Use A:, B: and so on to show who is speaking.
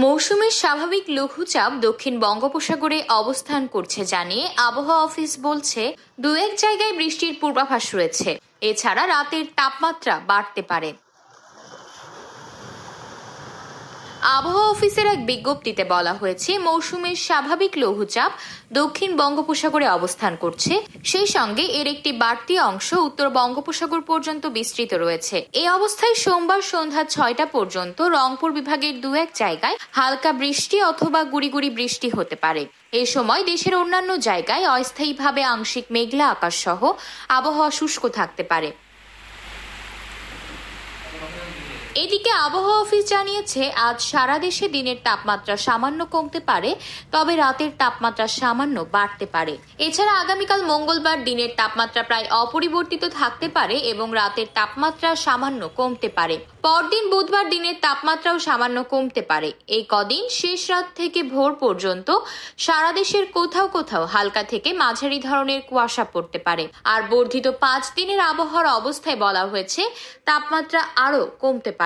A: মৌসুমের স্বাভাবিক লঘুচাপ দক্ষিণ বঙ্গোপসাগরে অবস্থান করছে জানিয়ে আবহাওয়া অফিস বলছে, দু এক জায়গায় বৃষ্টির পূর্বাভাস রয়েছে। এছাড়া রাতের তাপমাত্রা বাড়তে পারে। আবহাওয়া অফিসের এক বিজ্ঞপ্তিতে বলা হয়েছে, মৌসুমের স্বাভাবিক লঘুচাপ দক্ষিণ বঙ্গোপসাগরে অবস্থান করছে। সেই সঙ্গে এর একটি বাড়তি অংশ উত্তর বঙ্গোপসাগর পর্যন্ত বিস্তৃত রয়েছে। এই অবস্থায় সোমবার সন্ধ্যা 6টা পর্যন্ত রংপুর বিভাগের দু এক জায়গায় হালকা বৃষ্টি অথবা গুড়ি গুড়ি বৃষ্টি হতে পারে। এই সময় দেশের অন্যান্য জায়গায় অস্থায়ীভাবে আংশিক মেঘলা আকাশ সহ আবহাওয়া শুষ্ক থাকতে পারে। এদিকে আবহাওয়া অফিস জানিয়েছে, আজ সারা দেশে দিনের তাপমাত্রা সামান্য কমতে পারে, তবে রাতের তাপমাত্রা সামান্য বাড়তে পারে। এছাড়া আগামীকাল মঙ্গলবার দিনের তাপমাত্রা প্রায় অপরিবর্তিত থাকতে পারে এবং রাতের তাপমাত্রা সামান্য কমতে পারে। পরদিন বুধবার দিনের তাপমাত্রাও সামান্য কমতে পারে। এই কদিন শেষ রাত থেকে ভোর পর্যন্ত সারা দেশের কোথাও কোথাও হালকা থেকে মাঝারি ধরনের কুয়াশা পড়তে পারে। আর বর্ধিত 5 দিনের আবহাওয়ার অবস্থায় বলা হয়েছে, তাপমাত্রা আরও কমতে পারে।